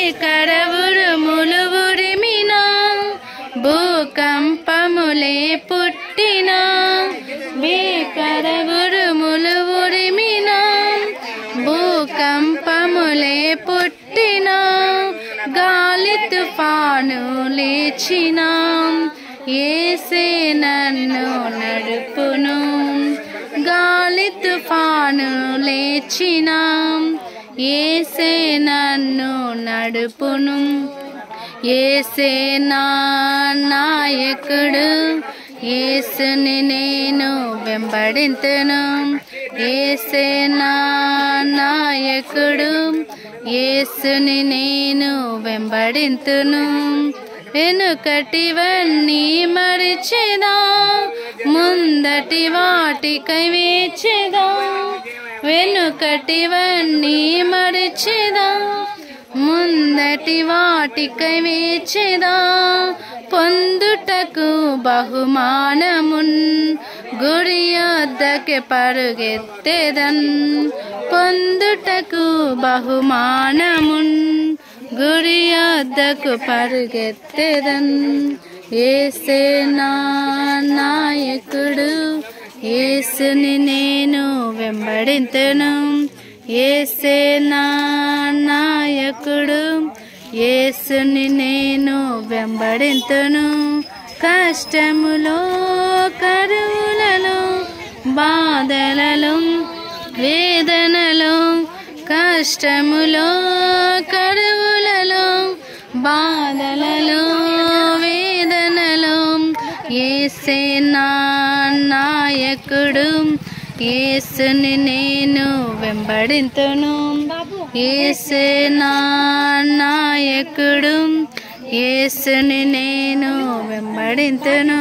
భీకరవురుములు ఉరిమినా భూకంపములే పుట్టినా భీకరవురుములు ఉరిమినా భూకంపములే పుట్టినా గాలి తుఫాను లేచినా యేసే నన్ను నడుపును గాలి తుఫాను లేచినా యేసే నన్ను నడుపును యేసే నా నాయకుడు యేసుని నేను వెంబడింతును యేసే నా నాయకుడు యేసుని నేను వెంబడింతును వెనుకటివన్నీ మరిచెదా ముందటి వాటికై వేచెదా వెనుకటివన్నీ మరిచెదా ముందటి వాటికై వేచెదా పొందుటకు బహుమానమున్ గురి యొద్దకి పరుగెత్తెదన్ పొందుటకు బహుమానమున్ గురి యొద్దకు పరుగెత్తెదన్ యేసే నా నాయకుడు యేసుని నేను వెంబడింతును యేసే నా నాయకుడు యేసుని నేను వెంబడింతును కష్టములో కరువులలో బాధలలో వేదనలో కష్టములో కరువులలో బాధలలో వేదనలో యేసే నా నాయకుడు యేసుని నేను వెంబడింతును యేసే నా నాయకుడు యేసుని నేను వెంబడింతును